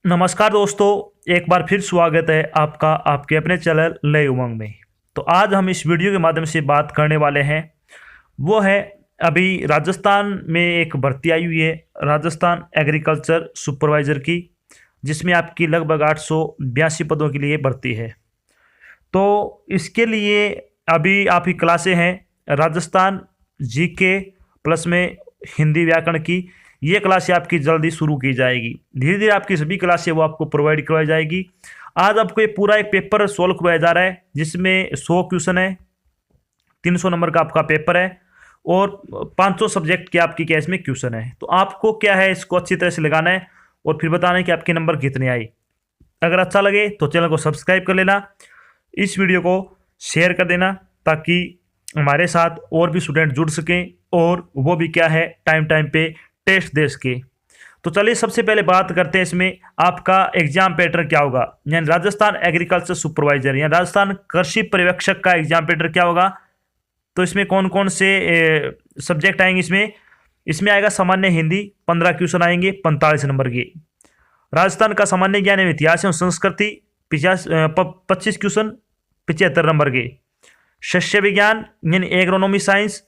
नमस्कार दोस्तों, एक बार फिर स्वागत है आपका आपके अपने चैनल नए उमंग में। तो आज हम इस वीडियो के माध्यम से बात करने वाले हैं, वो है अभी राजस्थान में एक भर्ती आई हुई है, राजस्थान एग्रीकल्चर सुपरवाइज़र की, जिसमें आपकी लगभग 882 पदों के लिए भर्ती है। तो इसके लिए अभी आपकी क्लासें हैं राजस्थान जीके प्लस में हिंदी व्याकरण की। ये क्लासें आपकी जल्दी शुरू की जाएगी। धीरे धीरे आपकी सभी क्लासें वो आपको प्रोवाइड करवाई जाएगी। आज आपको ये पूरा एक पेपर सोल्व करवाया जा रहा है, जिसमें 100 क्वेश्चन है, 300 नंबर का आपका पेपर है और 500 सब्जेक्ट के आपकी क्या इसमें क्वेश्चन है। तो आपको क्या है, इसको अच्छी तरह से लगाना है और फिर बताना है कि आपके नंबर कितने आए। अगर अच्छा लगे तो चैनल को सब्सक्राइब कर लेना, इस वीडियो को शेयर कर देना, ताकि हमारे साथ और भी स्टूडेंट जुड़ सकें और वो भी क्या है टाइम टाइम पे टेस्ट दे सके। तो चलिए सबसे पहले बात करते हैं इसमें आपका एग्जाम पैटर्न क्या होगा। यानी राजस्थान एग्रीकल्चर सुपरवाइजर या राजस्थान कृषि पर्यवेक्षक का एग्जाम पैटर्न क्या होगा। तो इसमें कौन कौन से सब्जेक्ट आएंगे। इसमें आएगा सामान्य हिंदी 15 क्वेश्चन आएंगे 45 नंबर के। राजस्थान का सामान्य ज्ञान एवं इतिहास एवं संस्कृति 25 क्वेश्चन 75 नंबर के। शस्य विज्ञान यानी एग्रोनॉमी साइंस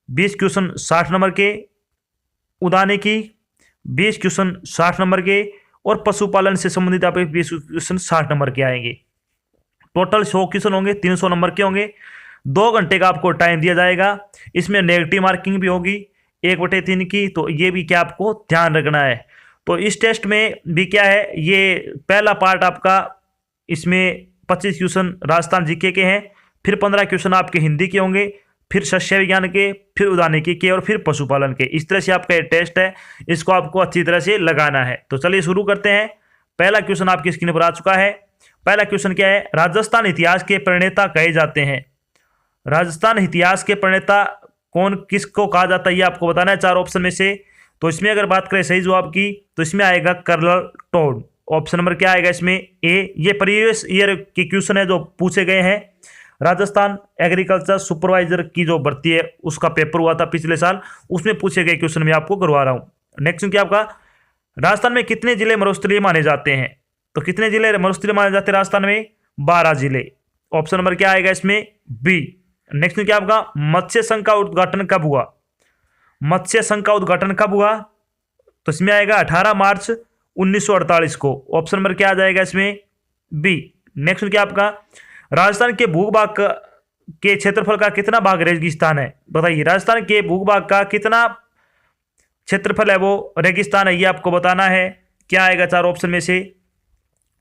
20 क्वेश्चन 60 नंबर के। उद्यानिकी 20 क्वेश्चन 60 नंबर के और पशुपालन से संबंधित आप 20 क्वेश्चन 60 नंबर के आएंगे। टोटल 100 क्वेश्चन होंगे, 300 नंबर के होंगे। 2 घंटे का आपको टाइम दिया जाएगा। इसमें नेगेटिव मार्किंग भी होगी 1/3 की, तो ये भी क्या आपको ध्यान रखना है। तो इस टेस्ट में भी क्या है, ये पहला पार्ट आपका, इसमें 25 क्वेश्चन राजस्थान जीके के हैं, फिर 15 क्वेश्चन आपके हिंदी के होंगे, फिर शस्य विज्ञान के, फिर उद्यानिकी के और फिर पशुपालन के। इस तरह से आपका ये टेस्ट है, इसको आपको अच्छी तरह से लगाना है। तो चलिए शुरू करते हैं। पहला क्वेश्चन आपकी स्क्रीन पर आ चुका है। पहला क्वेश्चन क्या है, राजस्थान इतिहास के प्रणेता कहे जाते हैं। राजस्थान इतिहास के प्रणेता कौन किसको कहा जाता है, ये आपको बताना है 4 ऑप्शन में से। तो इसमें अगर बात करें सही जवाब की, तो इसमें आएगा कर्नल टोड। ऑप्शन नंबर क्या आएगा इसमें, ए। ये प्रीवियस ईयर के क्वेश्चन है जो पूछे गए हैं। राजस्थान एग्रीकल्चर सुपरवाइजर की जो भर्ती है उसका पेपर हुआ था पिछले साल, उसमें पूछे गए क्वेश्चन मैं आपको करवा रहा हूं। नेक्स्ट क्या आपका, राजस्थान में कितने जिले मरुस्थलीय माने जाते हैं। तो कितने जिले मरुस्थलीय माने जाते हैं राजस्थान में, 12 जिले। ऑप्शन नंबर क्या आएगा इसमें, बी। नेक्स्ट क्या आपका, मत्स्य संघ का उद्घाटन कब हुआ। मत्स्य संघ का उद्घाटन कब हुआ, तो इसमें आएगा 18 मार्च 1948 को। ऑप्शन नंबर क्या आ जाएगा इसमें, बी। नेक्स्ट क्या आपका, राजस्थान के भूभाग के क्षेत्रफल का कितना भाग रेगिस्तान है। बताइए, राजस्थान के भूभाग का कितना क्षेत्रफल है वो रेगिस्तान है, ये आपको बताना है। क्या आएगा 4 ऑप्शन में से,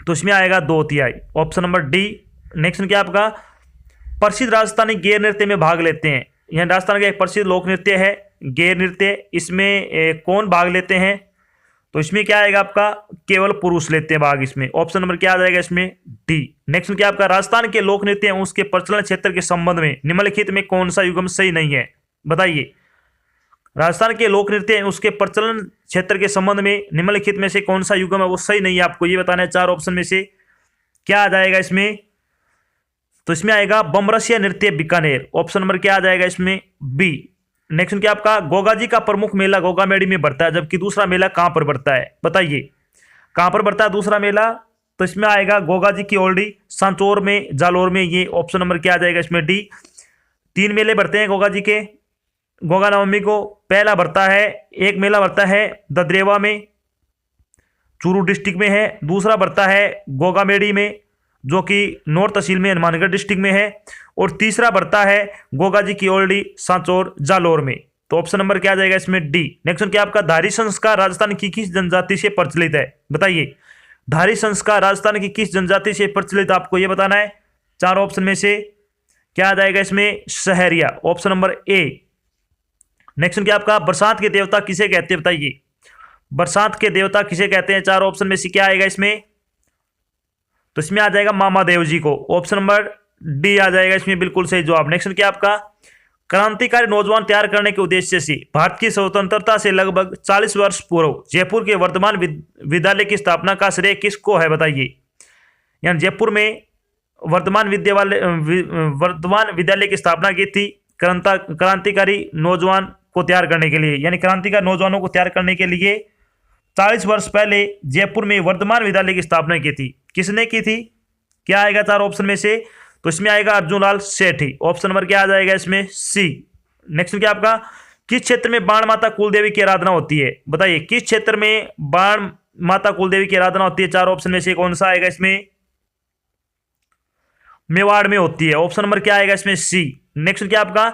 तो इसमें आएगा 2/3। Option number D. नेक्स्ट क्या आपका, प्रसिद्ध राजस्थानी गैर नृत्य में भाग लेते हैं। यह राजस्थान का एक प्रसिद्ध लोक नृत्य है गैर नृत्य। इसमें कौन भाग लेते हैं, तो इसमें क्या आएगा आपका, केवल पुरुष लेते हैं भाग इसमें। ऑप्शन नंबर क्या आ जाएगा इसमें, डी। नेक्स्ट क्या आपका, राजस्थान के लोक नृत्य हैं उसके प्रचलन क्षेत्र के संबंध में निम्नलिखित में कौन सा युग्म सही नहीं है। बताइए, राजस्थान के लोक नृत्य हैं उसके प्रचलन क्षेत्र के संबंध में निम्नलिखित में से कौन सा युग्म है वो सही नहीं है, आपको ये बताना है 4 ऑप्शन में से। क्या आ जाएगा इसमें, तो इसमें आएगा बमरसिया नृत्य बीकानेर। ऑप्शन नंबर क्या आ जाएगा इसमें, बी। नेक्स्ट क्या आपका, गोगा जी का प्रमुख मेला गोगामेड़ी में बढ़ता है, जबकि दूसरा मेला कहां पर बढ़ता है। बताइए, कहां पर बढ़ता है दूसरा मेला, तो इसमें आएगा गोगा जी की ओल्डी सांचौर में, जालोर में। ये ऑप्शन नंबर क्या आ जाएगा इसमें, डी। 3 मेले बढ़ते हैं गोगा जी के गोगा नवमी को। पहला बढ़ता है, एक मेला बढ़ता है ददरेवा में, चूरू डिस्ट्रिक्ट में है। दूसरा बढ़ता है गोगामेड़ी में, जो कि नॉर्थ तहसील में हनुमानगढ़ डिस्ट्रिक्ट में है। और तीसरा बढ़ता है गोगा जी की ओल्डी सांचौर जालोर में। तो ऑप्शन नंबर क्या आ जाएगा इसमें, डी। नेक्स्ट क्या आपका, धारी संस्कार राजस्थान की किस जनजाति से प्रचलित है। बताइए, धारी संस्कार राजस्थान की किस जनजाति से प्रचलित, आपको यह बताना है 4 ऑप्शन में से। क्या आ जाएगा इसमें, Sahariya. Option number A. Next क्या आपका, बरसात के देवता किसे कहते हैं। बताइए, बरसात के देवता किसे कहते हैं, 4 ऑप्शन में से क्या आएगा इसमें, तो इसमें आ जाएगा मामा देव जी को। ऑप्शन नंबर डी आ जाएगा इसमें बिल्कुल सही जवाब। नेक्स्ट क्या आपका, क्रांतिकारी नौजवान तैयार करने के उद्देश्य से भारत की स्वतंत्रता से लगभग 40 वर्ष पूर्व जयपुर के वर्धमान विद्यालय की स्थापना का श्रेय किसको है। बताइए, यानी जयपुर में वर्धमान विद्यालय की स्थापना की थी क्रांतिकारी नौजवान को तैयार करने के लिए, यानी क्रांतिकारी नौजवानों को तैयार करने के लिए 40 वर्ष पहले जयपुर में वर्धमान विद्यालय की स्थापना की थी? किसने की थी? क्या आएगा चार ऑप्शन में से? तो इसमें आएगा अर्जुन लाल सेठी। ऑप्शन नंबर क्या आ जाएगा इसमें? सी। नेक्स्ट क्या आपका, किस क्षेत्र में बाण माता कुलदेवी की आराधना होती है? बताइए, किस क्षेत्र में बाण माता कुलदेवी की आराधना होती है? चार ऑप्शन में से कौन सा आएगा इसमें? मेवाड़ में होती है। ऑप्शन नंबर क्या आएगा इसमें? सी। नेक्स्ट क्या आपका,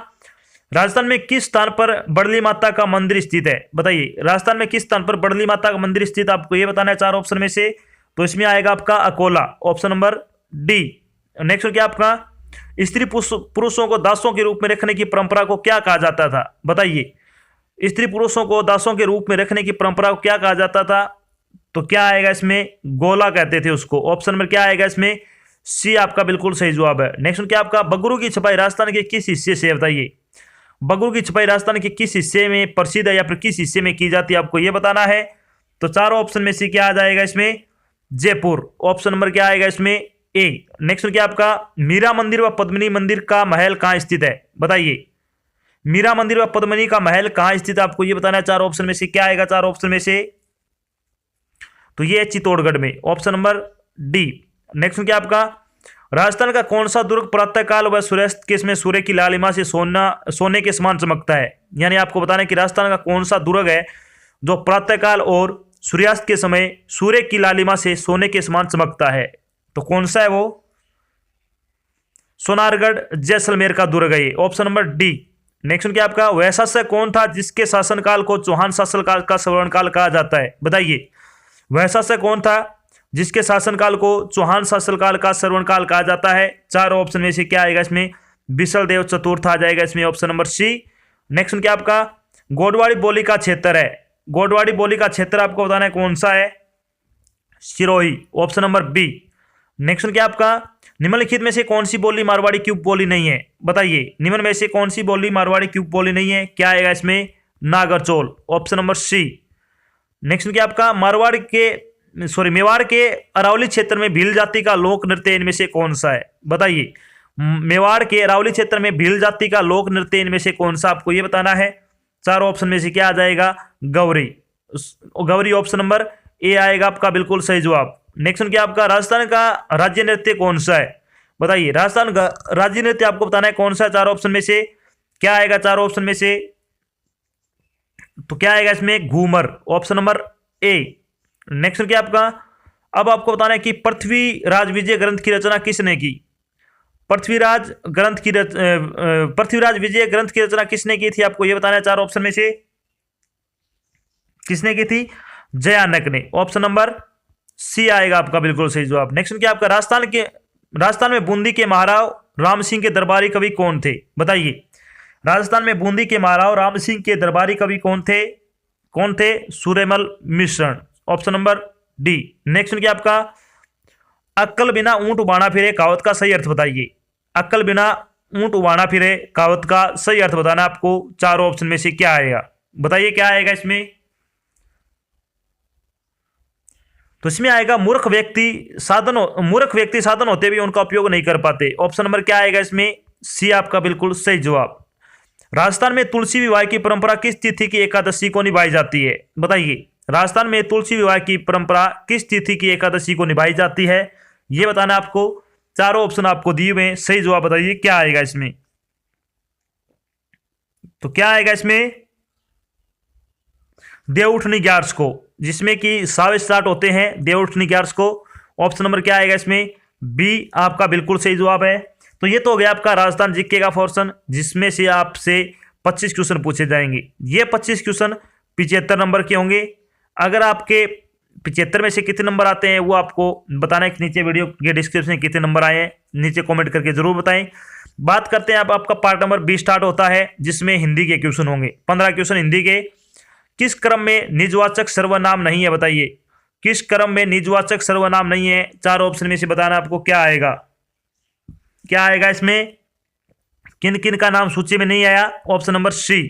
राजस्थान में किस स्थान पर बड़ली माता का मंदिर स्थित है? बताइए, राजस्थान में किस स्थान पर बड़ली माता का मंदिर स्थित, आपको ये बताना है चार ऑप्शन में से। तो इसमें आएगा आपका Akola. Option number D. Next क्या आपका, स्त्री पुरुषों को दासों के रूप में रखने की परंपरा को क्या कहा जाता था? बताइए, स्त्री पुरुषों को दासों के रूप में रखने की परंपरा को क्या कहा जाता था? तो क्या आएगा इसमें? गोला कहते थे उसको। ऑप्शन नंबर क्या आएगा इसमें? सी आपका बिल्कुल सही जवाब है। नेक्स्ट क्या आपका, बगरू की छपाई राजस्थान के किस हिस्से से? बताइए, बगरू की छपाई राजस्थान के किस हिस्से में प्रसिद्ध है या फिर किस हिस्से में की जाती है, आपको यह बताना है। तो चारों ऑप्शन में से क्या आ जाएगा इसमें? जयपुर। ऑप्शन नंबर क्या आएगा इसमें? ए। नेक्स्ट क्या आपका, मीरा मंदिर व पद्मिनी मंदिर का महल कहां स्थित है? बताइए, मीरा मंदिर व पद्मिनी का महल कहां स्थित है, आपको यह बताना है। चार ऑप्शन में से क्या आएगा चार ऑप्शन में से? तो ये है चित्तौड़गढ़ में। Option number D. नेक्स्ट क्या आपका, राजस्थान का कौन सा दुर्ग प्रातःकाल व सूर्यास्त के समय सूर्य की लालिमा से सोने के समान चमकता है? यानी आपको बताना है कि राजस्थान का कौन सा दुर्ग है जो प्रातःकाल और सूर्यास्त के समय सूर्य की लालिमा से सोने के समान चमकता है? तो कौन सा है वो? सोनारगढ़ जैसलमेर का दुर्ग है। Option number D. नेक्स्ट क्या आपका, वह शासक कौन था जिसके शासनकाल को चौहान शासनकाल का स्वर्णकाल कहा जाता है? बताइए, वह शासक कौन था जिसके शासनकाल को चौहान शासनकाल का स्वर्णकाल कहा जाता है? चार ऑप्शन में से क्या आएगा इसमें? बिसलदेव चतुर्थ आ जाएगा इसमें। Option number C. नेक्स्ट क्या आपका, गोडवाड़ी बोली का क्षेत्र है, गोडवाड़ी बोली का क्षेत्र आपको बताना है कौन सा है? Sirohi. Option number B. Next क्या आपका, निम्नलिखित में से कौन सी बोली मारवाड़ी की उपबोली नहीं है? बताइए, निम्न में से कौन सी बोली मारवाड़ी की उपबोली नहीं है? क्या आएगा इसमें? Nagarchol. Option number C. Next क्या आपका, मेवाड़ के अरावली क्षेत्र में भील जाति का लोक नृत्य इनमें से कौन सा है? बताइए, मेवाड़ के अरावली क्षेत्र में भील जाति का लोक नृत्य इनमें से कौन सा, आपको यह बताना है। चार ऑप्शन में से क्या आ जाएगा? गौरी। गौरी ऑप्शन नंबर ए आएगा आपका बिल्कुल सही जवाब। नेक्स्ट क्या आपका, राजस्थान का राज्य नृत्य कौन सा है? बताइए, राजस्थान का राज्य नृत्य आपको बताना है कौन सा? चार ऑप्शन में से क्या आएगा? चार ऑप्शन में से तो क्या आएगा इसमें? Ghoomar. Option number A. Next क्या आपका, अब आपको बताना है कि पृथ्वीराज विजय ग्रंथ की रचना किसने की? पृथ्वीराज विजय ग्रंथ की रचना किसने की थी, आपको यह बताना है। चार ऑप्शन में से किसने की थी? जयानक ने। ऑप्शन नंबर सी आएगा आपका बिल्कुल सही जवाब। नेक्स्ट क्या आपका, राजस्थान में बूंदी के महाराव राम सिंह के दरबारी कवि कौन थे? बताइए, राजस्थान में बूंदी के महाराव राम सिंह के दरबारी कवि कौन थे? कौन थे? सूर्यमल मिश्रण। Option number D. नेक्स्ट क्या आपका, अक्कल बिना ऊंट उबाना फिरे कहावत का सही अर्थ बताइए। अक्कल बिना ऊंट उबाना फिरे कहावत का सही अर्थ बताना आपको। चार ऑप्शन में से क्या आएगा? बताइए, क्या आएगा इसमें? तो इसमें आएगा मूर्ख व्यक्ति साधन होते भी उनका उपयोग नहीं कर पाते। ऑप्शन नंबर क्या आएगा इसमें? सी आपका बिल्कुल सही जवाब। राजस्थान में तुलसी विवाह की परंपरा किस तिथि की एकादशी को निभाई जाती है? बताइए, राजस्थान में तुलसी विवाह की परंपरा किस तिथि की एकादशी को निभाई जाती है? यह बताना आपको। चारों ऑप्शन आपको दिए हुए, सही जवाब बताइए क्या आएगा इसमें? तो क्या आएगा इसमें? देवउठनी 11 को, जिसमें कि सावे स्टार्ट होते हैं देवउठनी 11 को। ऑप्शन नंबर क्या आएगा इसमें? बी आपका बिल्कुल सही जवाब है। तो ये तो हो गया आपका राजस्थान जीके का पोर्शन, जिसमें से आपसे 25 क्वेश्चन पूछे जाएंगे। ये 25 क्वेश्चन 75 नंबर के होंगे। अगर आपके 75 में से कितने नंबर आते हैं वो आपको बताना है कि नीचे वीडियो के डिस्क्रिप्शन में कितने नंबर आए हैं, नीचे कमेंट करके जरूर बताएं। बात करते हैं अब आपका पार्ट नंबर 20 स्टार्ट होता है, जिसमें हिंदी के क्वेश्चन होंगे। 15 क्वेश्चन हिंदी के। किस क्रम में निजवाचक सर्वनाम नहीं है? बताइए, किस क्रम में निजवाचक सर्वनाम नहीं है? चार ऑप्शन में से बताना आपको क्या आएगा। क्या आएगा इसमें? किन किन का नाम सूची में नहीं आया? Option number C.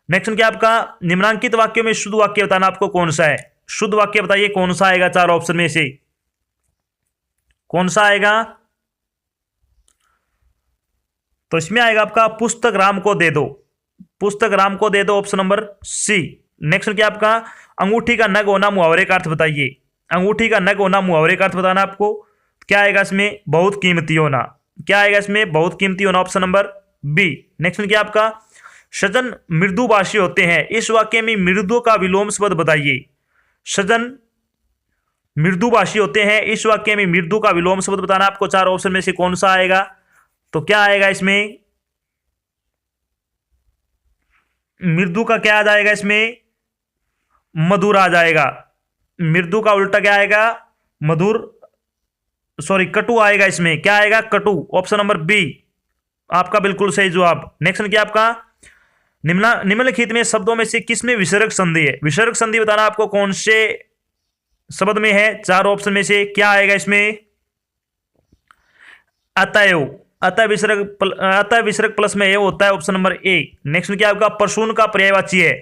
नेक्स्ट क्या आपका, निम्नांकित वाक्यों में शुद्ध वाक्य बताना आपको कौन सा है? शुद्ध वाक्य बताइए कौन सा आएगा? चार ऑप्शन में से कौन सा आएगा? तो इसमें आएगा आपका पुस्तक राम को दे दो। पुस्तक राम को दे दो, ऑप्शन नंबर सी। नेक्स्ट क्या आपका अंगूठी का नग होना मुहावरे का अर्थ बताइए। अंगूठी का नग होना मुहावरे का अर्थ बताना आपको। क्या आएगा इसमें? बहुत कीमती होना। क्या आएगा इसमें? बहुत कीमती होना, ऑप्शन नंबर बी। नेक्स्ट क्या आपका सजन मृदुभाषी होते हैं, इस वाक्य में मृदु का विलोम शब्द बताइए। सजन मृदुभाषी होते हैं, इस वाक्य में मृदु का विलोम शब्द बताना आपको। चार ऑप्शन में से कौन सा आएगा? तो क्या आएगा इसमें? मृदु का क्या आ जाएगा इसमें? मधुर आ जाएगा। मृदु का उल्टा क्या आएगा? मधुर, सॉरी कटु आएगा इसमें। क्या आएगा? कटु, ऑप्शन नंबर बी आपका बिल्कुल सही जवाब। नेक्स्ट क्या आपका निम्नलिखित में शब्दों में से किसमें विसर्ग संधि है? विसर्ग संधि बताना आपको कौन से शब्द में है? चार ऑप्शन में से क्या आएगा इसमें? अतएव, अतः विसर्ग प्लस में ए होता है, ऑप्शन नंबर ए। नेक्स्ट क्या आपका प्रसून का पर्यायवाची है।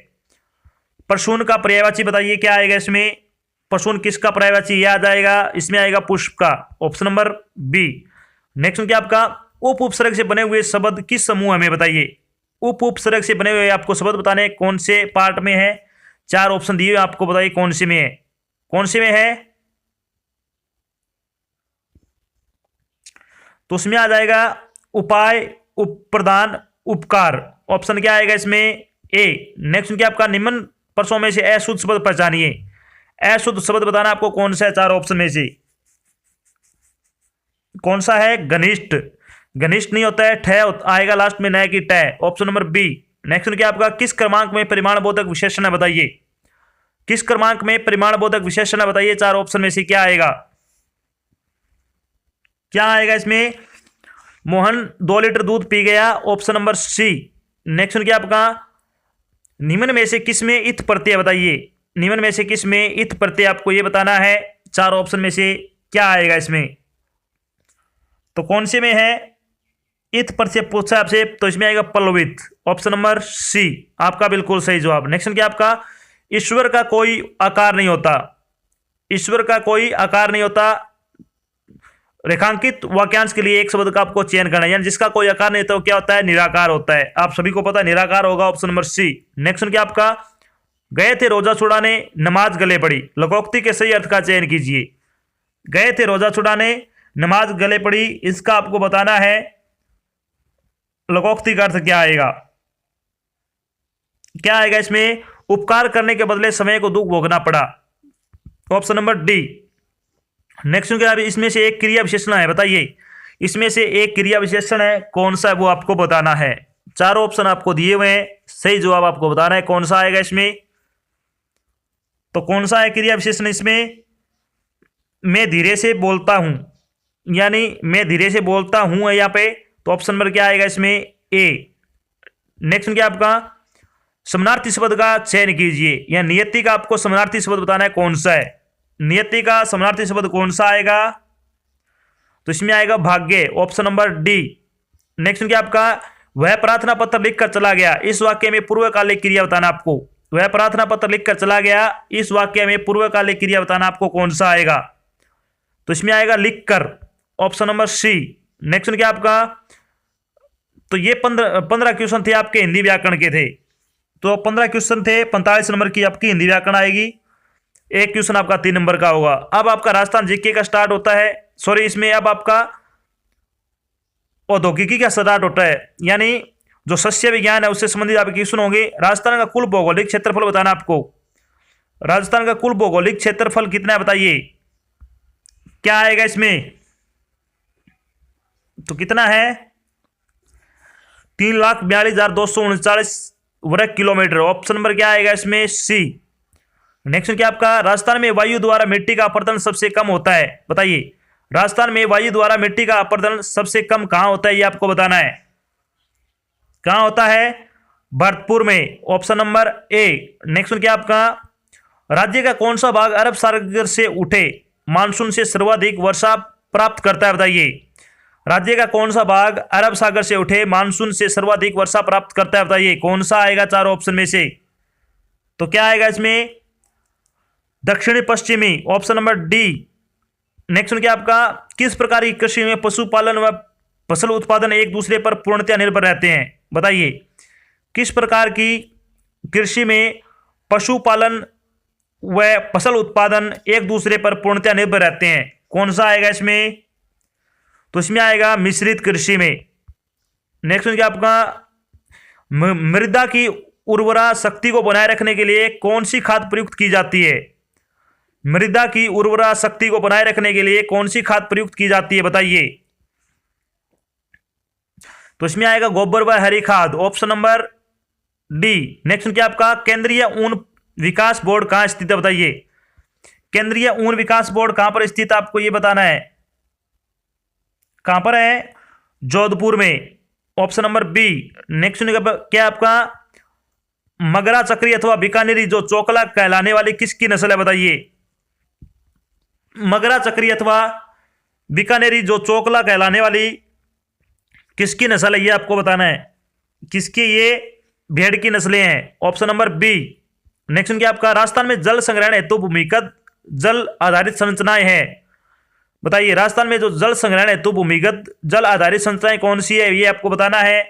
प्रसून का पर्यायवाची बताइए क्या आएगा इसमें? प्रसून किसका पर्यायवाची? ये आ जाएगा, इसमें आएगा पुष्प का, ऑप्शन नंबर बी। नेक्स्ट क्या आपका उपसर्ग से बने हुए शब्द किस समूह में बताइए। उपसर्ग से बने हुए आपको शब्द बताने कौन से पार्ट में है? चार ऑप्शन दिए आपको, बताइए कौन से में है? कौन से में है? तो उसमें आ जाएगा उपाय, उपप्रदान, उपकार, ऑप्शन क्या आएगा इसमें? ए। नेक्स्ट क्या आपका निम्न परसों में से अशुद्ध शब्द पहचानिए। अशुद्ध शब्द बताना आपको कौन सा है? चार ऑप्शन में से कौन सा है? घनिष्ठ, घनिष्ठ नहीं होता है, ठह आएगा लास्ट में, न की टह, ऑप्शन नंबर बी। नेक्स्ट क्या आपका किस क्रमांक में परिमाणबोधक विशेषण है बताइए। किस क्रमांक में परिमाणबोधक विशेषण है बताइए। चार ऑप्शन में से क्या आएगा? क्या आएगा इसमें? मोहन 2 लीटर दूध पी गया, ऑप्शन नंबर सी। नेक्स्ट क्या आपका निम्न में से किस में इत प्रत्यय बताइए। निम्न में से किस में इत प्रत्यय आपको ये बताना है। चार ऑप्शन में से क्या आएगा इसमें? तो कौन से में है इत प्रत्यय पूछा आपसे? तो इसमें आएगा पल्लवित, ऑप्शन नंबर सी आपका बिल्कुल सही जवाब। नेक्स्ट क्या आपका ईश्वर का कोई आकार नहीं होता। ईश्वर का कोई आकार नहीं होता। रेखांकित वाक्यांश के लिए एक शब्द का आपको चयन करना है, यानी जिसका कोई आकार नहीं होता, क्या होता है? निराकार होता है। आप सभी को पता है निराकार होगा, ऑप्शन नंबर सी। नेक्स्ट क्या आपका गए थे रोजा छुड़ाने, नमाज गले पड़ी, लोकोक्ति के सही अर्थ का चयन कीजिए। गए थे रोजा छुड़ाने, नमाज गले पड़ी, इसका आपको बताना है लोकोक्ति का अर्थ क्या आएगा। क्या आएगा इसमें? उपकार करने के बदले समय को दुख भोगना पड़ा, ऑप्शन नंबर डी। नेक्स्ट क्या इसमें से एक क्रिया विशेषण है बताइए। इसमें से एक क्रिया विशेषण है, कौन सा है वो आपको बताना है। चारों ऑप्शन आपको दिए हुए हैं, सही जवाब आपको बताना है कौन सा आएगा इसमें। तो कौन सा है क्रिया विशेषण इसमें? मैं धीरे से बोलता हूं, यानी मैं धीरे से बोलता हूं है यहाँ पे, तो ऑप्शन नंबर क्या आएगा इसमें? ए। नेक्स्ट क्या आपका समानार्थी शब्द का चयन कीजिए, या नियति का आपको समानार्थी शब्द बताना है कौन सा है। नियति का समानार्थी शब्द कौन सा आएगा? तो इसमें आएगा भाग्य, ऑप्शन नंबर डी। नेक्स्ट क्या आपका वह प्रार्थना पत्र लिखकर चला गया, इस वाक्य में पूर्वकालिक क्रिया बताना आपको। वह प्रार्थना पत्र लिखकर चला गया, इस वाक्य में पूर्वकालिक क्रिया बताना आपको कौन सा आएगा। तो इसमें आएगा लिखकर, ऑप्शन नंबर सी। नेक्स्ट क्या आपका तो ये 15 क्वेश्चन थे आपके हिंदी व्याकरण के थे। तो 15 क्वेश्चन थे, 45 नंबर की आपकी हिंदी व्याकरण आएगी, एक क्वेश्चन आपका 3 नंबर का होगा। अब आपका राजस्थान जीके का स्टार्ट होता है, सॉरी इसमें अब आपका औद्योगिकी का स्टार्ट होता है, यानी जो शस्य विज्ञान है उससे संबंधित आपके क्वेश्चन होंगे। राजस्थान का कुल भौगोलिक क्षेत्रफल बताना आपको। राजस्थान का कुल भौगोलिक क्षेत्रफल कितना है बताइए। क्या आएगा इसमें? तो कितना है? 3,42,239 वर्ग किलोमीटर, ऑप्शन नंबर क्या आएगा इसमें? सी। नेक्स्ट क्या आपका राजस्थान में वायु द्वारा मिट्टी का अपरदन सबसे कम होता है बताइए। राजस्थान में वायु द्वारा मिट्टी का अपरदन सबसे कम कहां होता है, ये आपको बताना है। कहां होता है? भरतपुर में, ऑप्शन नंबर ए। नेक्स्ट क्या आपका राज्य का कौन सा भाग अरब सागर से उठे मानसून से सर्वाधिक वर्षा प्राप्त करता है बताइए। राज्य का कौन सा भाग अरब सागर से उठे मानसून से सर्वाधिक वर्षा प्राप्त करता है बताइए। कौन सा आएगा चारों ऑप्शन में से? तो क्या आएगा इसमें? दक्षिणी पश्चिमी, ऑप्शन नंबर डी। नेक्स्ट क्या आपका किस प्रकार की कृषि में पशुपालन व फसल उत्पादन एक दूसरे पर पूर्णतः निर्भर रहते हैं बताइए। किस प्रकार की कृषि में पशुपालन व फसल उत्पादन एक दूसरे पर पूर्णतः निर्भर रहते हैं। कौन सा आएगा इसमें? तो इसमें आएगा मिश्रित कृषि में। नेक्स्ट क्या आपका, मृदा की उर्वरा शक्ति को बनाए रखने के लिए कौन सी खाद प्रयुक्त की जाती है? मृदा की उर्वरा शक्ति को बनाए रखने के लिए कौन सी खाद प्रयुक्त की जाती है, बताइए। तो इसमें आएगा गोबर व हरी खाद, ऑप्शन नंबर डी। नेक्स्ट क्या आपका, केंद्रीय ऊन विकास बोर्ड कहां स्थित है, बताइए। केंद्रीय ऊन विकास बोर्ड कहां पर स्थित है, आपको यह बताना है। कहां पर है? जोधपुर में, ऑप्शन नंबर बी। नेक्स्ट क्या आपका, मगरा चक्री अथवा बीकानेरी जो चोकला कहलाने वाली किसकी नस्ल है, बताइए। मगरा चक्री अथवा बीकानेरी जो चोकला कहलाने वाली किसकी नस्ल है, ये आपको बताना है। किसकी? ये भेड़ की नस्लें हैं, ऑप्शन नंबर बी। नेक्स्ट क्या आपका, राजस्थान में जल संग्रहण हेतु भूमिगत जल आधारित संरचनाएं हैं, बताइए। राजस्थान में जो जल संग्रहण हेतु भूमिगत जल आधारित संरचनाएं कौन सी है, ये आपको बताना है।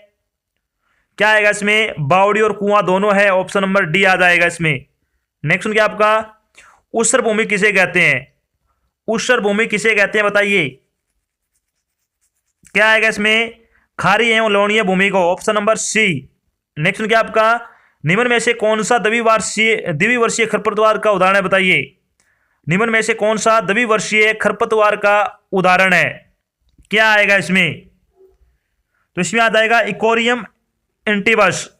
क्या आएगा इसमें? बावड़ी और कुआं दोनों है, ऑप्शन नंबर डी आ जाएगा इसमें। नेक्स्ट क्या आपका, ऊसर भूमि किसे कहते हैं? ऊसर भूमि किसे कहते हैं, बताइए। क्या आएगा इसमें? खारी एवं लवणीय भूमि को, ऑप्शन नंबर सी। नेक्स्ट क्या आपका, निम्न में से कौन सा द्विवर्षीय खरपतवार का उदाहरण है, बताइए। निम्न में से कौन सा द्विवर्षीय खरपतवार का उदाहरण है? क्या आएगा इसमें? तो इसमें आ जाएगा aquarium एंटीबस,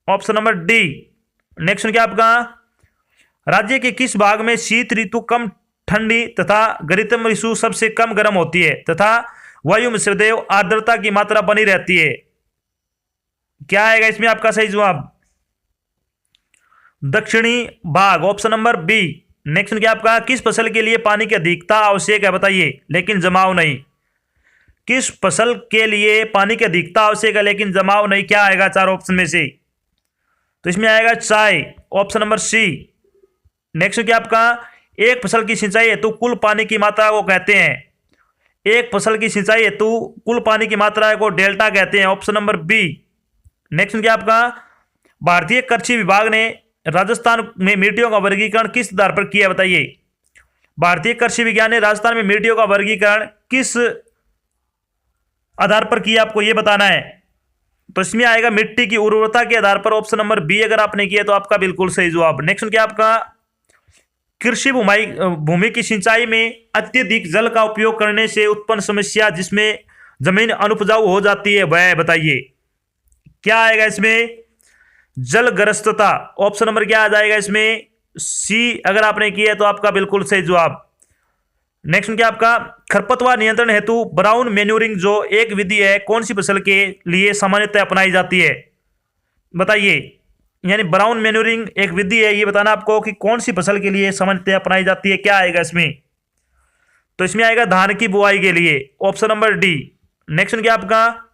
option number D. Next क्या आपका, राज्य के किस भाग में शीत ऋतु कम ठंडी तथा गर्म ऋतु सबसे कम गर्म होती है तथा वायु में सदैव आर्द्रता की मात्रा बनी रहती है? क्या आएगा इसमें आपका सही जवाब? दक्षिणी भाग, ऑप्शन नंबर बी। नेक्स्ट क्या आपका, किस फसल के लिए पानी की अधिकता आवश्यक है, बताइए, लेकिन जमाव नहीं। किस फसल के लिए पानी की अधिकता आवश्यक है लेकिन जमाव नहीं? क्या आएगा चार ऑप्शन में से? तो इसमें आएगा चाय, ऑप्शन नंबर सी। नेक्स्ट क्या आपका, एक फसल की सिंचाई हेतु कुल पानी की मात्रा को कहते हैं। एक फसल की सिंचाई हेतु कुल पानी की मात्रा को डेल्टा कहते हैं, ऑप्शन नंबर बी। नेक्स्ट क्या आपका, भारतीय कृषि विभाग ने राजस्थान में मिट्टियों का वर्गीकरण किस आधार पर किया, बताइए। भारतीय कृषि विज्ञान ने राजस्थान में मिट्टियों का वर्गीकरण किस आधार पर किया, आपको यह बताना है। तो इसमें आएगा मिट्टी की उर्वरता के आधार पर, ऑप्शन नंबर बी अगर आपने किया तो आपका बिल्कुल सही जवाब। नेक्स्ट क्या आपका, कृषि भूमि की सिंचाई में अत्यधिक जल का उपयोग करने से उत्पन्न समस्या जिसमें जमीन अनुपजाऊ हो जाती है, वह बताइए। क्या आएगा इसमें? जलग्रस्तता, ऑप्शन नंबर क्या आ जाएगा इसमें? सी अगर आपने किया तो आपका बिल्कुल सही जवाब। नेक्स्ट क्या आपका, खरपतवार नियंत्रण हेतु ब्राउन मैन्यूरिंग जो एक विधि है कौन सी फसल के लिए सामान्यतः अपनाई जाती है, बताइए। यानी ब्राउन मैन्यूरिंग एक विधि है, ये बताना आपको कि कौन सी फसल के लिए सामान्यतः अपनाई जाती है। क्या आएगा इसमें? तो इसमें आएगा धान की बुआई के लिए, ऑप्शन नंबर डी। नेक्स्ट क्या आपका,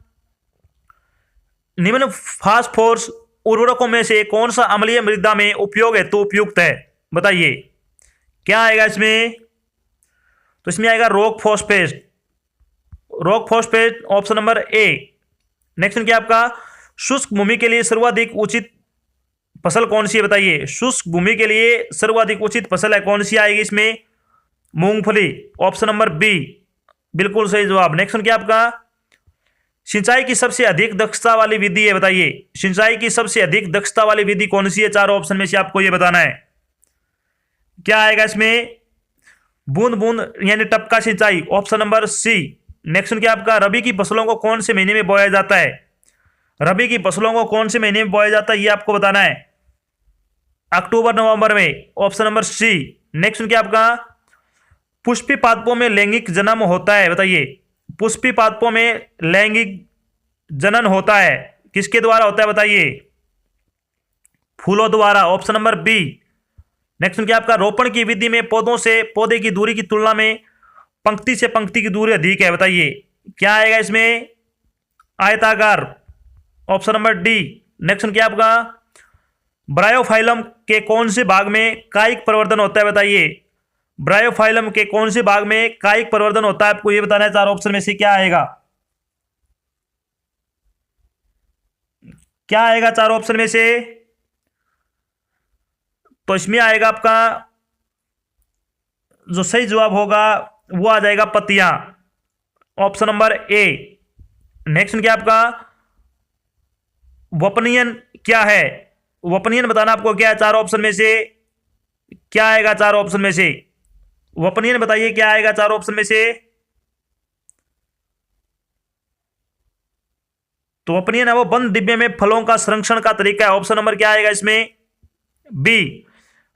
निम्न फास्फोरस उर्वरकों में से कौन सा अम्लीय मृदा में उपयोग हेतु उपयुक्त है, बताइए। क्या आएगा इसमें? तो इसमें आएगा rock phosphate, option number A. Next क्या आपका, शुष्क भूमि के लिए सर्वाधिक उचित फसल कौन सी है, बताइए। शुष्क भूमि के लिए सर्वाधिक उचित फसल है कौन सी आएगी इसमें? मूंगफली, ऑप्शन नंबर बी, बिल्कुल सही जवाब। नेक्स्ट क्या आपका, सिंचाई की सबसे अधिक दक्षता वाली विधि है, बताइए। सिंचाई की सबसे अधिक दक्षता वाली विधि कौन सी है? चार ऑप्शन में से आपको यह बताना है। क्या आएगा इसमें? बूंद बूंद यानी टपका सिंचाई, ऑप्शन नंबर सी। नेक्स्ट क्या आपका, रबी की फसलों को कौन से महीने में बोया जाता है? रबी की फसलों को कौन से महीने में बोया जाता है, यह आपको बताना है। अक्टूबर नवंबर में, ऑप्शन नंबर सी। नेक्स्ट क्या आपका, पुष्पी पादपों में लैंगिक जन्म होता है, बताइए। पुष्पी पादपों में लैंगिक जनन होता है, किसके द्वारा होता है, बताइए। फूलों द्वारा, ऑप्शन नंबर बी। नेक्स्ट क्या आपका, रोपण की विधि में पौधों से पौधे की दूरी की तुलना में पंक्ति से पंक्ति की दूरी अधिक है, बताइए। क्या आएगा इसमें? आयताकार, ऑप्शन नंबर डी। नेक्स्ट क्या आपका, ब्रायोफाइलम के कौन से भाग में कायिक प्रवर्धन होता है, बताइए। ब्रायोफाइलम के कौन से भाग में कायिक प्रवर्धन होता है, आपको यह बताना है। चार ऑप्शन में से क्या आएगा? क्या आएगा चार ऑप्शन में से? तो इसमें आएगा आपका जो सही जवाब होगा वो आ जाएगा पत्तियां, ऑप्शन नंबर ए। नेक्स्ट क्या आपका वपनियन क्या है? वपनियन बताना आपको क्या है चार ऑप्शन में से, क्या आएगा चार ऑप्शन में से? वपनियन बताइए क्या आएगा चार ऑप्शन में से। तो वपनियन है वो बंद डिब्बे में फलों का संरक्षण का तरीका है, ऑप्शन नंबर क्या आएगा इसमें? बी।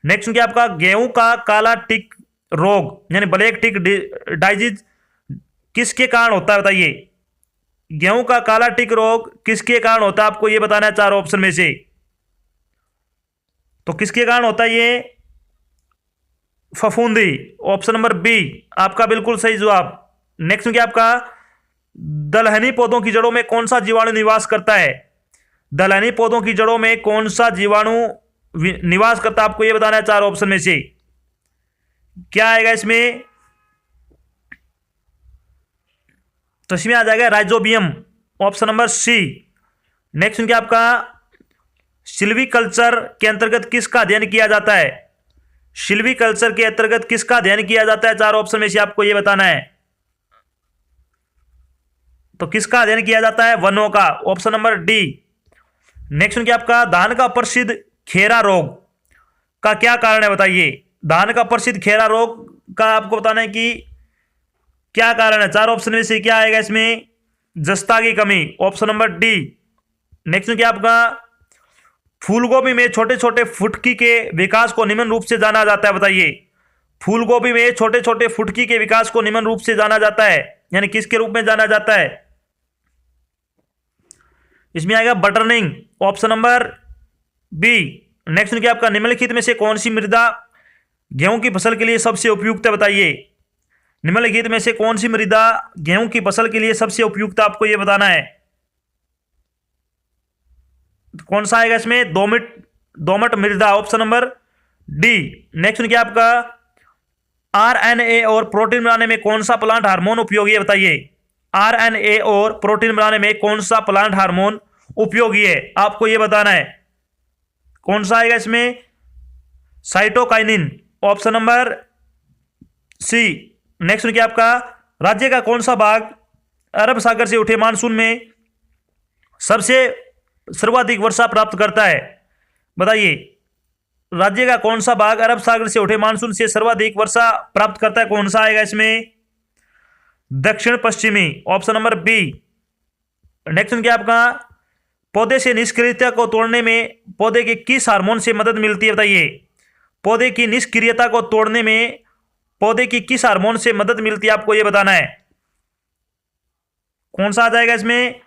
नेक्स्ट क्या आपका गेहूं का काला टिक रोग यानी ब्लैक टिक डाइजीज किसके कारण होता है बताइए? गेहूं का काला टिक रोग किसके कारण होता है आपको ये बताना है चार ऑप्शन में से। तो किसके कारण होता है ये? फफूंदी, ऑप्शन नंबर बी आपका बिल्कुल सही जवाब। नेक्स्ट क्या आपका दलहनी पौधों की जड़ों में कौन सा जीवाणु निवास करता है? दलहनी पौधों की जड़ों में कौन सा जीवाणु निवास करता है आपको ये बताना है चार ऑप्शन में से। क्या आएगा इसमें? तो इसमें आ जाएगा rhizobium, option number C. Next क्या आपका सिल्वीकल्चर के अंतर्गत किसका अध्ययन किया जाता है? सिल्वीकल्चर के अंतर्गत किसका अध्ययन किया जाता है चार ऑप्शन में से आपको यह बताना है। तो किसका अध्ययन किया जाता है? वनों का, ऑप्शन नंबर डी। नेक्स्ट क्या आपका धान का प्रसिद्ध खेरा रोग का क्या कारण है बताइए? धान का प्रसिद्ध खेरा रोग का आपको बताना है कि क्या कारण है, चार ऑप्शन में से क्या आएगा इसमें? जस्ता की कमी, ऑप्शन नंबर डी। नेक्स्ट क्या आपका फूलगोभी में छोटे छोटे फुटकी के विकास को निम्न रूप से जाना जाता है बताइए? फूलगोभी में छोटे छोटे फुटकी के विकास को निम्न रूप से जाना जाता है यानी किसके रूप में जाना जाता है? इसमें आएगा बटरनिंग, ऑप्शन नंबर बी। नेक्स्ट क्या आपका निम्नलिखित में से कौन सी मृदा गेहूं की फसल के लिए सबसे उपयुक्त है बताइए? निम्नलिखित में से कौन सी मृदा गेहूं की फसल के लिए सबसे उपयुक्त आपको यह बताना है। कौन सा आएगा इसमें? दोमट मृदा, ऑप्शन नंबर डी। नेक्स्ट क्या आपका आरएनए और प्रोटीन बनाने में कौन सा प्लांट हार्मोन उपयोगी है बताइए? आरएनए और प्रोटीन बनाने में कौन सा प्लांट हार्मोन उपयोगी है आपको यह बताना है। कौन सा आएगा इसमें? Cytokinin, option number C. Next क्या आपका राज्य का कौन सा भाग अरब सागर से उठे मानसून में सबसे सर्वाधिक वर्षा प्राप्त करता है बताइए? राज्य का कौन सा भाग अरब सागर से उठे मानसून से सर्वाधिक वर्षा प्राप्त करता है? कौन सा आएगा इसमें? दक्षिण पश्चिमी, ऑप्शन नंबर बी। नेक्स्ट क्या आपका पौधे से निष्क्रियता को तोड़ने में पौधे के किस हार्मोन से मदद मिलती है बताइए? पौधे की निष्क्रियता को तोड़ने में पौधे की किस हार्मोन से मदद मिलती है आपको यह बताना है। कौन सा आ जाएगा इसमें?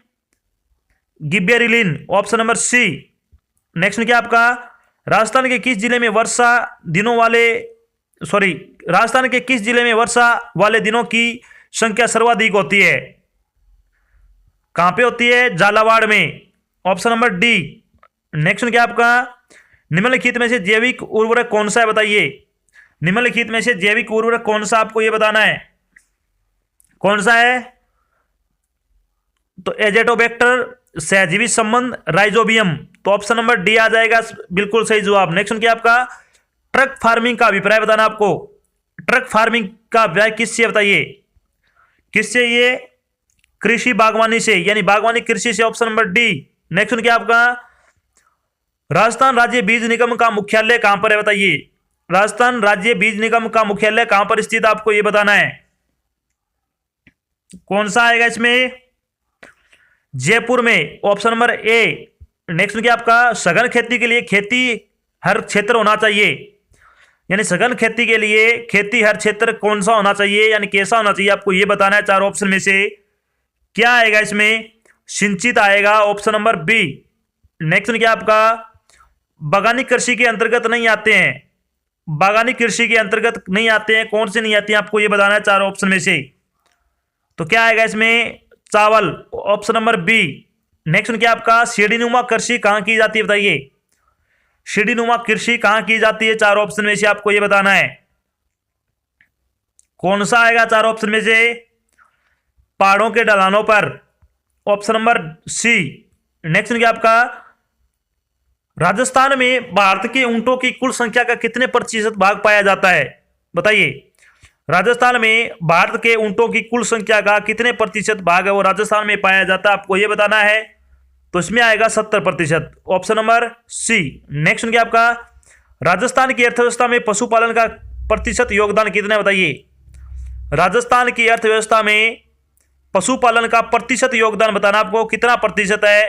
गिबेरिलिन, ऑप्शन नंबर सी। नेक्स्ट क्या आपका राजस्थान के किस जिले में वर्षा वाले दिनों की संख्या सर्वाधिक होती है? कहां पे होती है? झालावाड़ में, ऑप्शन नंबर डी। नेक्स्ट क्या आपका निम्नलिखित में से जैविक उर्वरक कौन सा है बताइए? निम्नलिखित में से जैविक उर्वरक कौन सा आपको यह बताना है। कौन सा है? तो एजेटोबैक्टर, सहजीवी संबंध, राइजोबियम, तो ऑप्शन नंबर डी आ जाएगा बिल्कुल सही जवाब। नेक्स्ट क्या आपका ट्रक फार्मिंग का अभिप्राय बताना आपको। ट्रक फार्मिंग का अभिप्राय किससे बताइए? किससे? ये कृषि बागवानी से यानी बागवानी कृषि से, ऑप्शन नंबर डी। नेक्स्ट क्या आपका राजस्थान राज्य बीज निगम का मुख्यालय कहां पर है बताइए? राजस्थान राज्य बीज निगम का मुख्यालय कहां पर स्थित आपको यह बताना है। कौन सा आएगा इसमें? जयपुर में, ऑप्शन नंबर ए। नेक्स्ट क्या आपका सघन खेती के लिए खेती हर क्षेत्र होना चाहिए यानी सघन खेती के लिए खेती हर क्षेत्र कौन सा होना चाहिए यानी कैसा होना चाहिए आपको यह बताना है चार ऑप्शन में से। क्या आएगा इसमें? सिंचित आएगा, ऑप्शन नंबर बी। नेक्स्ट क्या आपका बागानी कृषि के अंतर्गत नहीं आते हैं। बागानी कृषि के अंतर्गत नहीं आते हैं, कौन से नहीं आते हैं आपको यह बताना है चार ऑप्शन में से। तो क्या आएगा इसमें? चावल, ऑप्शन नंबर बी। नेक्स्ट क्या आपका सीढ़ीनुमा कृषि कहां की जाती है बताइए? सीढ़ीनुमा कृषि कहां की जाती है चार ऑप्शन में से आपको यह बताना है। कौन सा आएगा चार ऑप्शन में से? पहाड़ों के ढलानों पर, ऑप्शन नंबर सी। नेक्स्ट क्या आपका राजस्थान में भारत के ऊंटों की कुल संख्या का कितने प्रतिशत भाग पाया जाता है? बताइए। राजस्थान में भारत के ऊंटों की कुल संख्या का कितने प्रतिशत भाग है वो राजस्थान में पाया जाता है, आपको ये बताना है। तो इसमें आएगा 70%, ऑप्शन नंबर सी। नेक्स्ट क्या आपका, राजस्थान की अर्थव्यवस्था में पशुपालन का प्रतिशत योगदान कितना है? बताइए। राजस्थान की अर्थव्यवस्था में पशुपालन का प्रतिशत योगदान बताना आपको, कितना प्रतिशत है?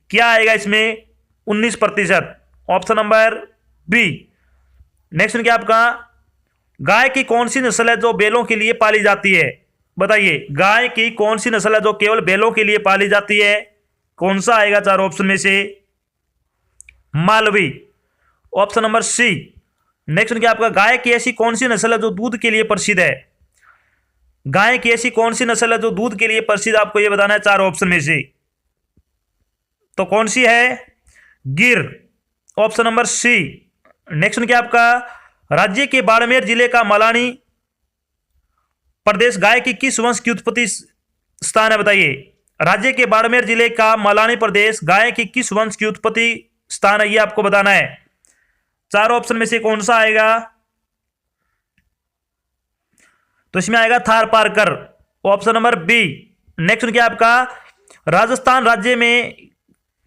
क्या आएगा इसमें? 19%, ऑप्शन नंबर बी। नेक्स्ट क्या आपका, गाय की कौन सी नस्ल है जो बैलों के लिए पाली जाती है? बताइए। गाय की कौन सी नस्ल है जो केवल बैलों के लिए पाली जाती है? कौन सा आएगा चार ऑप्शन में से? Malvi, option number C. Next क्या आपका, गाय की ऐसी कौन सी नस्ल है जो दूध के लिए प्रसिद्ध है? गाय की ऐसी कौन सी नस्ल है जो दूध के लिए प्रसिद्ध, आपको यह बताना है चार ऑप्शन में से। तो कौन सी है? गिर, ऑप्शन नंबर सी। नेक्स्ट क्या आपका, राज्य के बाड़मेर जिले का मलानी प्रदेश गाय की किस वंश की उत्पत्ति स्थान है? बताइए। राज्य के बाड़मेर जिले का मलानी प्रदेश गाय की किस वंश की उत्पत्ति स्थान है, ये आपको बताना है। चार ऑप्शन में से कौन सा आएगा? तो इसमें आएगा Tharparkar, option number B. Next क्या आपका, राजस्थान राज्य में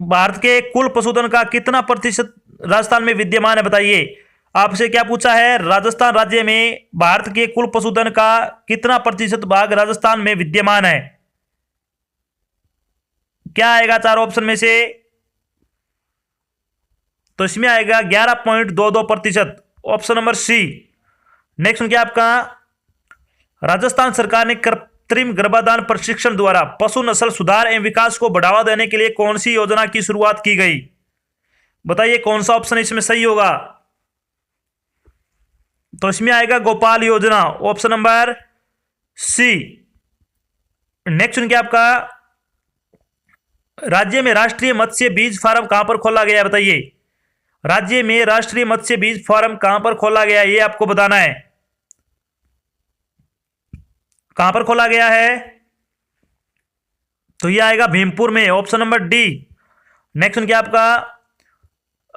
भारत के कुल पशुधन का कितना प्रतिशत राजस्थान में विद्यमान है? बताइए। आपसे क्या पूछा है, राजस्थान राज्य में भारत के कुल पशुधन का कितना प्रतिशत भाग राजस्थान में विद्यमान है? क्या आएगा चार ऑप्शन में से? तो इसमें आएगा 11.22%, ऑप्शन नंबर सी। नेक्स्ट क्या आपका, राजस्थान सरकार ने कृत्रिम गर्भाधान प्रशिक्षण द्वारा पशु नस्ल सुधार एवं विकास को बढ़ावा देने के लिए कौन सी योजना की शुरुआत की गई? बताइए कौन सा ऑप्शन इसमें सही होगा? तो इसमें आएगा गोपाल योजना, ऑप्शन नंबर सी। नेक्स्ट क्या आपका, राज्य में राष्ट्रीय मत्स्य बीज फार्म कहां पर खोला गया? बताइए। राज्य में राष्ट्रीय मत्स्य बीज फार्म कहां पर खोला गया, ये आपको बताना है। कहां पर खोला गया है? तो ये आएगा भीमपुर में, ऑप्शन नंबर डी। नेक्स्ट क्या आपका,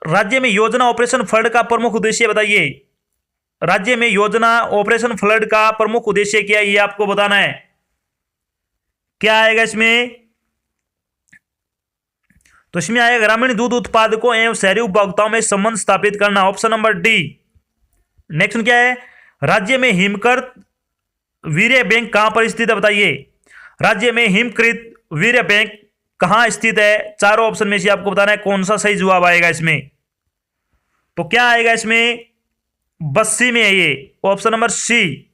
राज्य में योजना ऑपरेशन फ्लड का प्रमुख उद्देश्य बताइए। राज्य में योजना ऑपरेशन फ्लड का प्रमुख उद्देश्य क्या है, ये आपको बताना है। क्या आएगा इसमें? तो इसमें आएगा ग्रामीण दूध उत्पादकों एवं शहरी उपभोक्ताओं में संबंध स्थापित करना, ऑप्शन नंबर डी। नेक्स्ट क्या है, राज्य में हिमकृत वीर्य बैंक कहां पर स्थित है? बताइए। राज्य में हिमकृत वीर्य बैंक कहां स्थित है? चारों ऑप्शन में से आपको बताना है कौन सा सही जवाब आएगा इसमें। तो क्या आएगा इसमें? बस्सी में है ये, ऑप्शन नंबर सी।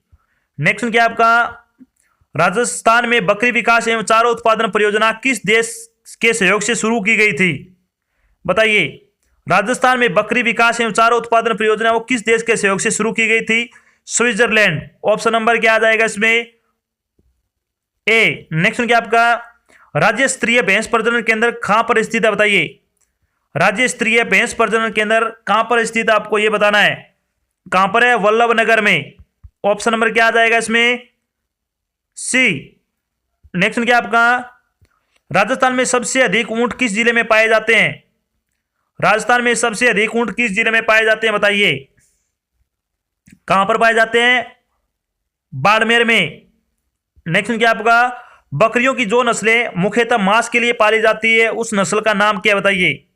नेक्स्ट क्या आपका, राजस्थान में बकरी विकास एवं चारा उत्पादन परियोजना किस देश के सहयोग से शुरू की गई थी? बताइए। राजस्थान में बकरी विकास एवं चारा उत्पादन परियोजना वो किस देश के सहयोग से शुरू की गई थी? स्विट्जरलैंड, ऑप्शन नंबर क्या आ जाएगा इसमें? ए। नेक्स्ट क्या आपका, राज्य स्तरीय भैंस प्रजनन केंद्र कहां पर स्थित है? बताइए। राज्य स्तरीय भैंस प्रजनन केंद्र कहां पर स्थित है, आपको यह बताना है। कहां पर है? वल्लभनगर में, ऑप्शन नंबर क्या आ जाएगा इसमें? सी। नेक्स्ट क्या आपका, राजस्थान में सबसे अधिक ऊंट किस जिले में पाए जाते हैं? राजस्थान में सबसे अधिक ऊंट किस जिले में पाए जाते हैं? बताइए। कहां पर पाए जाते हैं? बाड़मेर में। नेक्स्ट क्या आपका, बकरियों की जो नस्लें मुख्यतः मांस के लिए पाली जाती है उस नस्ल का नाम क्या? बताइए।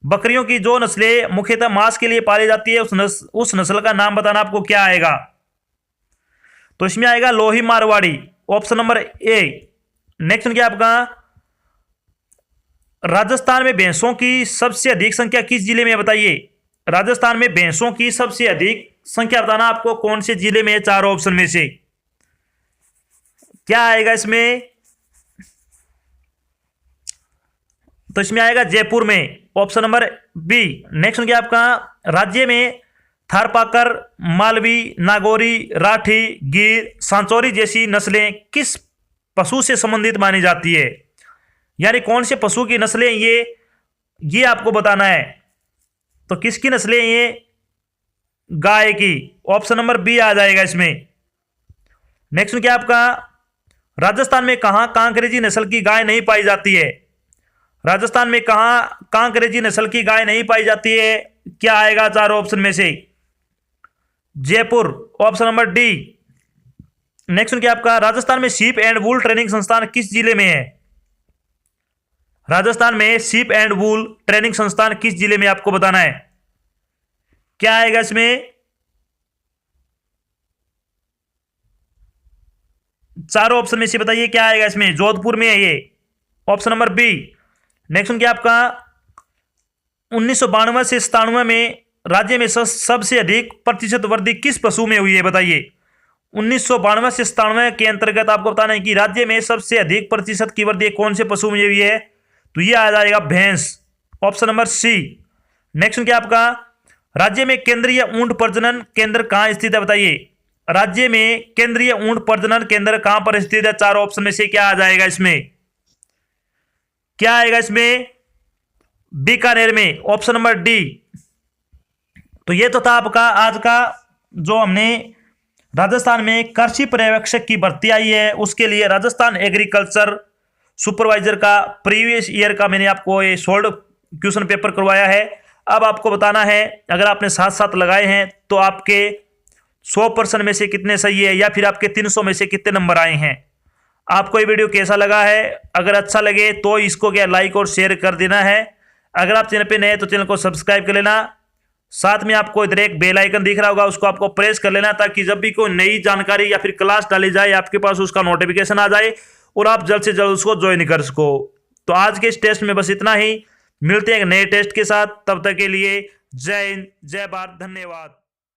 बकरियों की जो नस्लें मुख्यतः मांस के लिए पाली जाती है उस नस्ल का नाम बताना, आपको क्या आएगा? तो इसमें आएगा Lohi Marwari, option number A. Next क्या आपका, राजस्थान में भैंसों की सबसे अधिक संख्या किस जिले में है? बताइए। राजस्थान में भैंसों की सबसे अधिक संख्या बताना, आपको कौन से जिले में है? चार ऑप्शन में से क्या आएगा इसमें? तो इसमें आएगा जयपुर में, ऑप्शन नंबर बी। नेक्स्ट क्या आपका, राज्य में थारपाकर, मालवी, नागौरी, राठी, गिर, सांचौरी जैसी नस्लें किस पशु से संबंधित मानी जाती है? यानी कौन से पशु की नस्लें ये आपको बताना है। तो किसकी नस्लें ये? गाय की, ऑप्शन नंबर बी आ जाएगा इसमें। नेक्स्ट क्या आपका, राजस्थान में कहां कांकरेजी नस्ल की गाय नहीं पाई जाती है? राजस्थान में कहाँ कांकरेजी नस्ल की गाय नहीं पाई जाती है? क्या आएगा चार ऑप्शन में से? Jaipur, option number D. Next क्या आपका, राजस्थान में शीप एंड वूल ट्रेनिंग संस्थान किस जिले में है? राजस्थान में शीप एंड वूल ट्रेनिंग संस्थान किस जिले में, आपको बताना है। क्या आएगा इसमें? चारों ऑप्शन में से बताइए क्या आएगा इसमें। जोधपुर में है ये, ऑप्शन नंबर बी। नेक्स्ट क्या आपका, 1992 से 97 में राज्य में सबसे अधिक प्रतिशत वृद्धि किस पशु में हुई है, बताइए। 1992 से 97 के अंतर्गत आपको बताना है कि राज्य में सबसे अधिक प्रतिशत की वृद्धि कौन से पशु में हुई है, तो ये आ जाएगा भैंस, ऑप्शन नंबर सी। नेक्स्ट क्या आपका, राज्य में केंद्रीय ऊंट प्रजनन केंद्र कहां स्थित है, बताइए। राज्य में केंद्रीय ऊंट प्रजनन केंद्र कहां पर स्थित है? चार ऑप्शन में से क्या आ जाएगा इसमें? क्या आएगा इसमें? बीकानेर में, ऑप्शन नंबर डी। तो ये तो था आपका आज का जो हमने राजस्थान में कृषि पर्यवेक्षक की भर्ती आई है उसके लिए राजस्थान एग्रीकल्चर सुपरवाइजर का प्रीवियस ईयर का मैंने आपको ये सोल्ड क्वेश्चन पेपर करवाया है। अब आपको बताना है अगर आपने साथ साथ लगाए हैं तो आपके 100% में से कितने सही है या फिर आपके 300 में से कितने नंबर आए हैं। आपको ये वीडियो कैसा लगा है? अगर अच्छा लगे तो इसको क्या लाइक और शेयर कर देना है। अगर आप चैनल पे नए हैं तो चैनल को सब्सक्राइब कर लेना। साथ में आपको इधर एक बेल आइकन दिख रहा होगा, उसको आपको प्रेस कर लेना ताकि जब भी कोई नई जानकारी या फिर क्लास डाली जाए आपके पास उसका नोटिफिकेशन आ जाए और आप जल्द से जल्द उसको ज्वाइन कर सको। तो आज के इस टेस्ट में बस इतना ही, मिलते हैं एक नए टेस्ट के साथ। तब तक के लिए जय हिंद, जय भारत, धन्यवाद।